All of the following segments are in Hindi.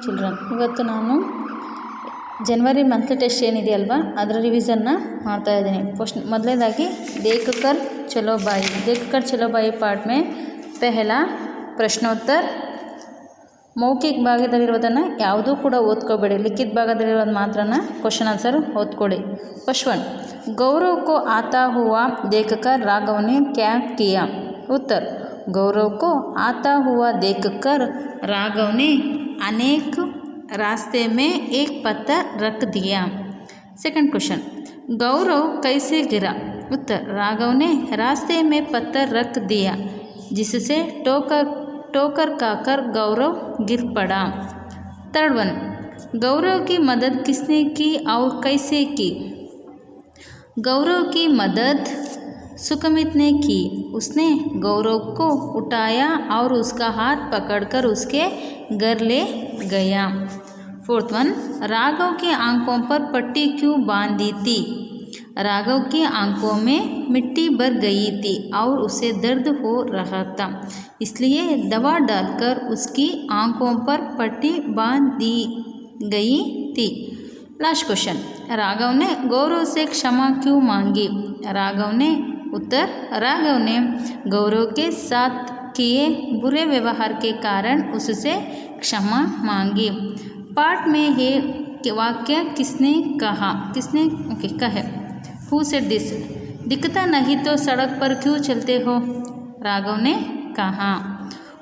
ಚಿಲ್ಡ್ರನ್, ಇವತ್ತು ನಾನು ಜನವರಿ ಮಂತ್ಲಿ ಟೆಸ್ಟ್ ಏನಿದೆಯಲ್ವಾ ಅದರ ರಿವಿಸನ್ನ ಮಾಡ್ತಾ ಇದ್ದೀನಿ. ಮೊದಲನೇದಾಗಿ देख कर चलो भाई पार्ट में पहला ಪ್ರಶ್ನೋತ್ತರ ಮೌಖಿಕ ಭಾಗದಲ್ಲಿರೋದನ್ನು ಯಾವುದೂ ಕೂಡ ಓದ್ಕೋಬೇಡಿ, ಲಿಖಿತ ಭಾಗದಲ್ಲಿರೋದು ಮಾತ್ರನ ಕ್ವಶನ್ ಆನ್ಸರ್ ಓದ್ಕೊಳ್ಳಿ. ಫಸ್ಟ್ ಒನ್, गौरव को आता हुआ देखकर राघव ने क्या किया? उत्तर, गौरव को आता हुआ देखकर राघव ने अनेक रास्ते में एक पत्थर रख दिया. सेकंड क्वेश्चन, गौरव कैसे गिरा? उत्तर, राघव ने रास्ते में पत्थर रख दिया जिससे ठोकर खाकर गौरव गिर पड़ा. थर्ड वन, गौरव की मदद किसने की और कैसे की? गौरव की मदद सुकमित ने की. उसने गौरव को उठाया और उसका हाथ पकड़कर उसके घर ले गया. फोर्थ वन, राघव की आंखों पर पट्टी क्यों बांधी थी? राघव की आंखों में मिट्टी भर गई थी और उसे दर्द हो रहा था, इसलिए दवा डालकर उसकी आंखों पर पट्टी बांध दी गई थी. लास्ट क्वेश्चन, राघव ने गौरव से क्षमा क्यों मांगी? राघव ने गौरव के साथ किए बुरे व्यवहार के कारण उससे क्षमा मांगी. पाठ में ये वाक्य किसने कहे? Who said this? दिखता नहीं तो सड़क पर क्यों चलते हो? राघव ने कहा.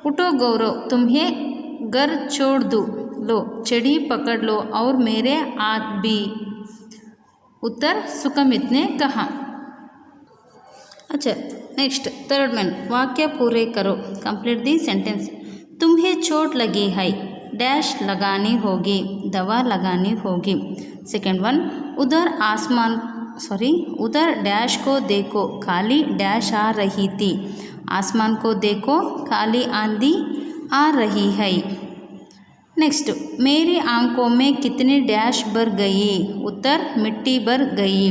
उठो गौरव, तुम्हें घर छोड़ दूँ, लो छड़ी पकड़ लो और मेरे हाथ भी. उत्तर, सुकमित ने कहा. अच्छा, नेक्स्ट थर्ड मैन, वाक्य पूरे करो, कंप्लीट दी सेंटेंस. तुम्हें चोट लगी है, डैश लगानी होगी, दवा लगानी होगी. सेकेंड वन, उधर डैश को देखो, खाली डैश आ रही थी. आसमान को देखो, खाली आंधी आ रही है. नेक्स्ट, मेरी आंखों में कितनी डैश भर गई? उत्तर, मिट्टी भर गई.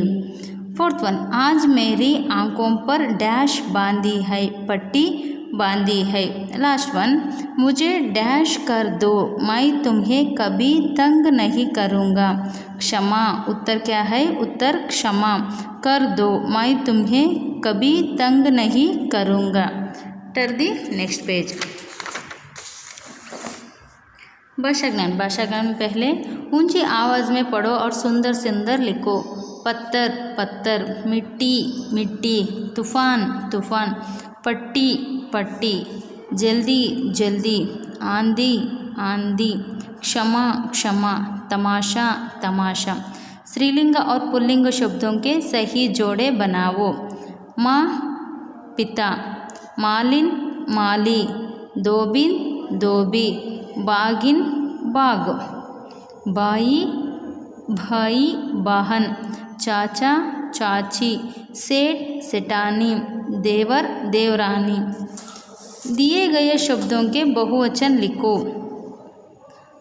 फोर्थ वन, आज मेरी आंखों पर डैश बांधी है, पट्टी बांधी है. लास्ट वन, मुझे डैश कर दो, मैं तुम्हें कभी तंग नहीं करूँगा. क्षमा. उत्तर क्या है? उत्तर क्षमा. कर दो, मैं तुम्हें कभी तंग नहीं करूँगा. टर दी नेक्स्ट पेज. भाषा ज्ञान में पहले ऊंची आवाज़ में पढ़ो और सुंदर सुंदर लिखो. पत्थर पत्थर, मिट्टी मिट्टी, तूफान तूफान, पट्टी पट्टी, जल्दी जल्दी, आंधी आंधी, क्षमा क्षमा, तमाशा तमाशा. स्त्रीलिंग और पुल्लिंग शब्दों के सही जोड़े बनाओ. माँ पिता, मालिन माली, दोबिन दोबी, बागिन बाग, बाई भाई बहन, चाचा चाची, सेठ सेठानी, देवर देवरानी. दिए गए शब्दों के बहुवचन लिखो.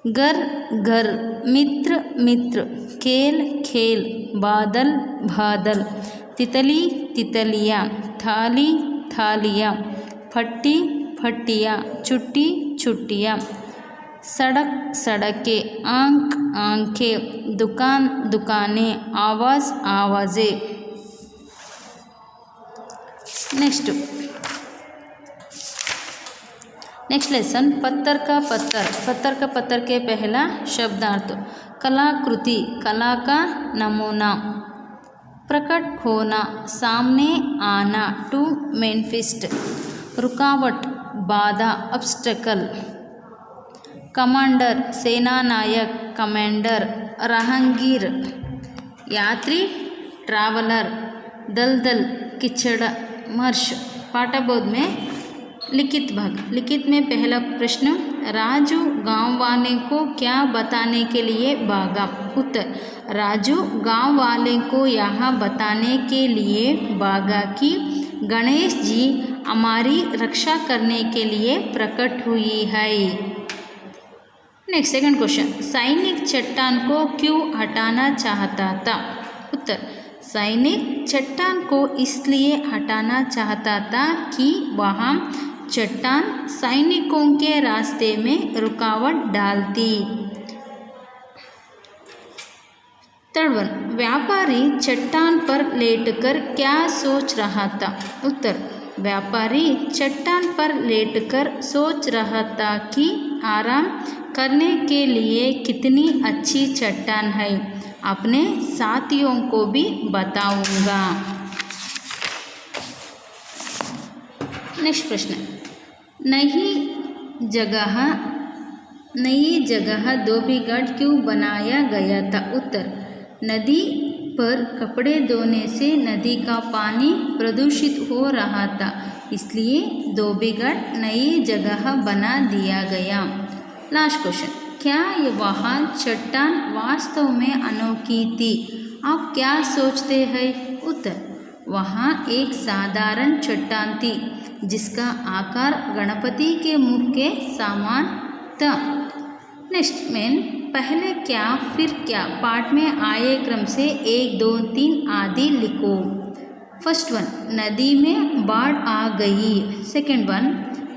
घर घर, मित्र मित्र, खेल खेल, बादल बादल, तितली तितलियाँ, थाली थालियाँ, फट्टी फट्टियाँ, छुट्टी छुट्टियाँ. सड़क सड़कें, आँख आँखें, दुकान दुकानें, आवाज़ आवाज़ें. नेक्स्ट लेसन, पत्थर का पत्थर के पहला शब्दार्थ. कलाकृति, कला का नमूना. प्रकट होना, सामने आना, टू मैनिफेस्ट. रुकावट, बाधा, ऑब्स्टेकल. कमांडर, सेना नायक, कमांडर. राहगीर, यात्री, ट्रैवलर. दलदल, कीचड़, मर्श. पाठबोध में लिखित भाग. लिखित में पहला प्रश्न, राजू गांव वाले को क्या बताने के लिए भागा? उत्तर, राजू गांव वाले को यहाँ बताने के लिए भागा कि गणेश जी हमारी रक्षा करने के लिए प्रकट हुई है. नेक्स्ट सेकंड क्वेश्चन, सैनिक चट्टान को क्यों हटाना चाहता था? उत्तर, सैनिक चट्टान को इसलिए हटाना चाहता था कि वहाँ चट्टान सैनिकों के रास्ते में रुकावट डालती. थर्ड वन, व्यापारी चट्टान पर लेटकर क्या सोच रहा था? उत्तर, व्यापारी चट्टान पर लेटकर सोच रहा था कि आराम करने के लिए कितनी अच्छी चट्टान है, अपने साथियों को भी बताऊंगा। नेक्स्ट प्रश्न, नई जगह धोबीघाट क्यों बनाया गया था? उत्तर, नदी पर कपड़े धोने से नदी का पानी प्रदूषित हो रहा था, इसलिए धोबीघाट नई जगह बना दिया गया। लास्ट क्वेश्चन, क्या वहाँ चट्टान वास्तव में अनोखी थी? आप क्या सोचते हैं? उत्तर, वहाँ एक साधारण चट्टान थी जिसका आकार गणपति के मुख के समान था। नेक्स्ट मेन, पहले क्या फिर क्या पाठ में आए क्रम से 1, 2, 3 आदि लिखो। फर्स्ट वन, नदी में बाढ़ आ गई। सेकेंड वन,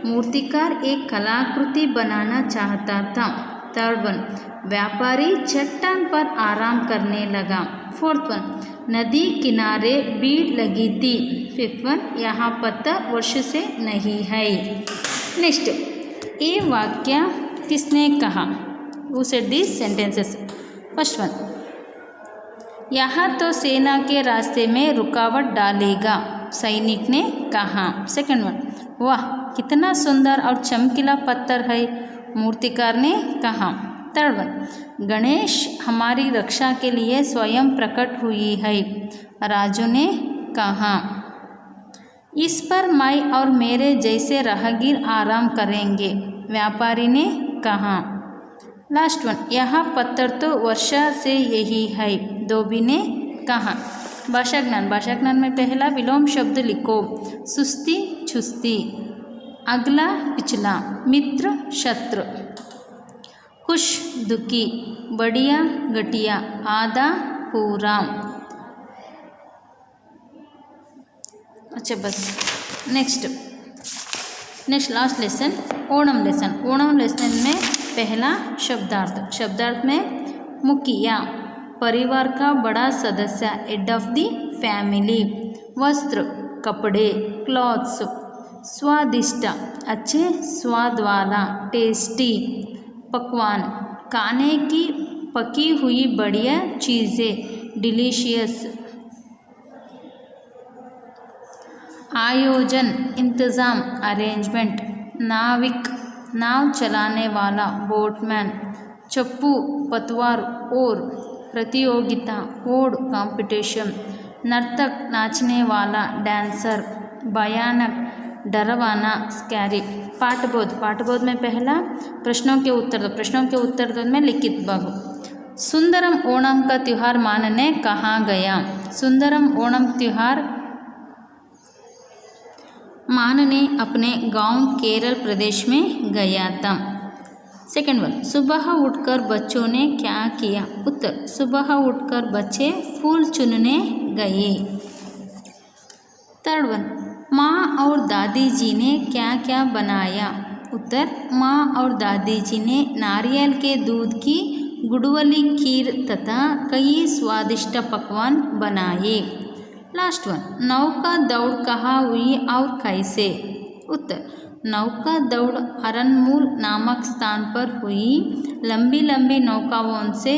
मूर्तिकार एक कलाकृति बनाना चाहता था। थर्ड वन, व्यापारी चट्टान पर आराम करने लगा। फोर्थ वन, नदी किनारे भीड़ लगी थी। फिफ्थ वन, यहाँ पत्थर वर्ष से नहीं है। नेक्स्ट, ये वाक्य किसने कहा? Who said these sentences? First one, यहाँ तो सेना के रास्ते में रुकावट डालेगा, सैनिक ने कहा। सेकंड वन, वाह कितना सुंदर और चमकीला पत्थर है, मूर्तिकार ने कहा। थर्ड वन, गणेश हमारी रक्षा के लिए स्वयं प्रकट हुई है, राजू ने कहा। इस पर मैं और मेरे जैसे राहगीर आराम करेंगे, व्यापारी ने कहा। लास्ट वन, यह पत्थर तो वर्षा से यही है, धोबी ने कहा। भाषा ज्ञान में पहला विलोम शब्द लिखो। सुस्ती छुस्ती, अगला पिछला, मित्र शत्रु, खुश दुखी, बढ़िया घटिया, आधा पूरा। अच्छा बस, next last lesson Onam lesson में पहला शब्दार्थ में मुखिया, परिवार का बड़ा सदस्य, हेड ऑफ द फैमिली। वस्त्र कपड़े, क्लॉथ्स। स्वादिष्ट अच्छे स्वाद वाला, टेस्टी। पकवान खाने की पकी हुई बढ़िया चीज़ें, डिलीशियस। आयोजन इंतज़ाम, अरेंजमेंट। नाविक नाव चलाने वाला, बोटमैन। चप्पू पतवार और प्रतियोगिता, ओड कंपटीशन। नर्तक नाचने वाला, डांसर। भयानक डरवाना, स्कैरी। पाठबोध में पहला प्रश्नों के उत्तर में लिखित भाग। सुंदरम ओणम का त्यौहार मानने कहाँ गया? सुंदरम ओणम त्यौहार मानने अपने गांव केरल प्रदेश में गया था। सेकंड वन, सुबह उठकर बच्चों ने क्या किया? उत्तर, सुबह उठकर बच्चे फूल चुनने गए। थर्ड वन, माँ और दादी जी ने क्या क्या बनाया? उत्तर, माँ और दादी जी ने नारियल के दूध की गुड़वली खीर तथा कई स्वादिष्ट पकवान बनाए। लास्ट वन, नौका दौड़ कहाँ हुई और कैसे? उत्तर, नौका दौड़ अरनमूल नामक स्थान पर हुई। लंबी लंबी नौकाओं से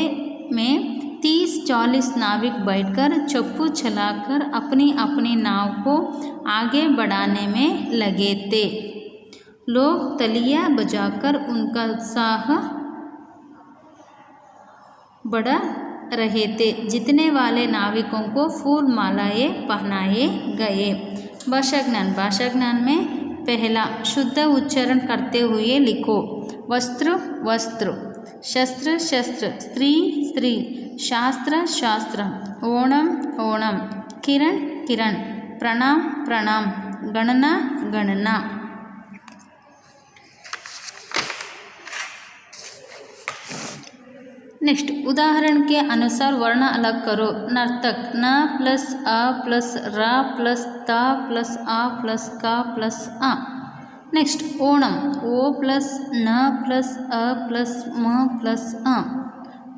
में 30-40 नाविक बैठकर चप्पू चलाकर अपनी अपनी नाव को आगे बढ़ाने में लगे थे। लोग तालियां बजाकर उनका उत्साह बढ़ा रहे थे। जीतने वाले नाविकों को फूल मालाएं पहनाए गए। भाषा ज्ञान में पहला शुद्ध उच्चारण करते हुए लिखो। वस्त्र वस्त्र, शस्त्र शस्त्र, स्त्री स्त्री, शास्त्र शास्त्र, ओणम ओणम, किरण किरण, प्रणाम प्रणाम, गणना गणना। नेक्स्ट, उदाहरण के अनुसार वर्ण अलग करो। नर्तक, न प्लस अ प्लस र प्लस त प्लस आ प्लस का प्लस आ। नेक्स्ट, ओणम, ओ प्लस न प्लस अ प्लस म प्लस अ।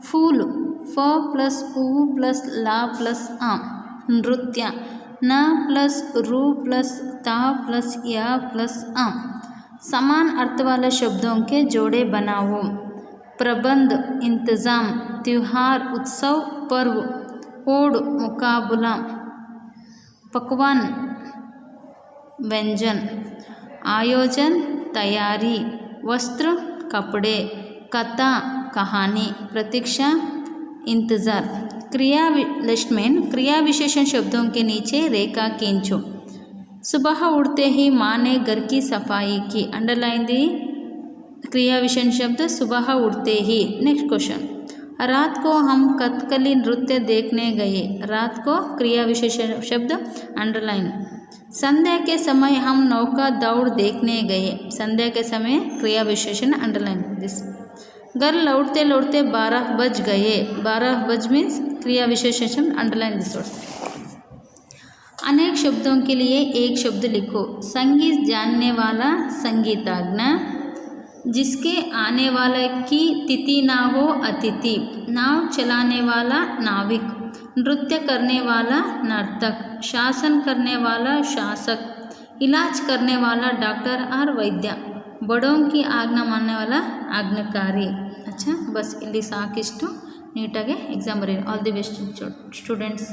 फूल, फ प्लस उ प्लस ला प्लस आ नृत्य न प्लस रू प्लस ता प्लस या प्लस आ समान अर्थ वाले शब्दों के जोड़े बनाओ। प्रबंध इंतज़ाम त्योहार उत्सव पर्व होड़ मुकाबला पकवान व्यंजन आयोजन तैयारी वस्त्र कपड़े कथा कहानी प्रतीक्षा इंतज़ार। क्रिया लिस्ट में क्रिया विशेषण शब्दों के नीचे रेखा खींचो। सुबह उठते ही माँ ने घर की सफाई की। अंडरलाइन दी क्रिया विशेषण शब्द सुबह उठते ही। नेक्स्ट क्वेश्चन, रात को हम कथकली नृत्य देखने गए। रात को क्रिया विशेषण शब्द अंडरलाइन। संध्या के समय हम नौका दौड़ देखने गए। संध्या के समय क्रिया विशेषण अंडरलाइन दिस। घर लौटते लौटते 12 बज गए। 12 बज मीन्स क्रिया विशेषण अंडरलाइन दिस वर्ड। अनेक शब्दों के लिए एक शब्द लिखो। संगीत जानने वाला संगीतज्ञ, जिसके आने वाले की तिथि ना हो अतिथि, नाव चलाने वाला नाविक, नृत्य करने वाला नर्तक, शासन करने वाला शासक, इलाज करने वाला डॉक्टर और वैद्य, बड़ों की आज्ञा मानने वाला आज्ञाकारी। अच्छा, बस ಇಲ್ಲಿ ಸಾಕಿಷ್ಟು ನೀಟಾಗಿ ಎಕ್ಸಾಮ್ ಬರೀರಿ. All the best students.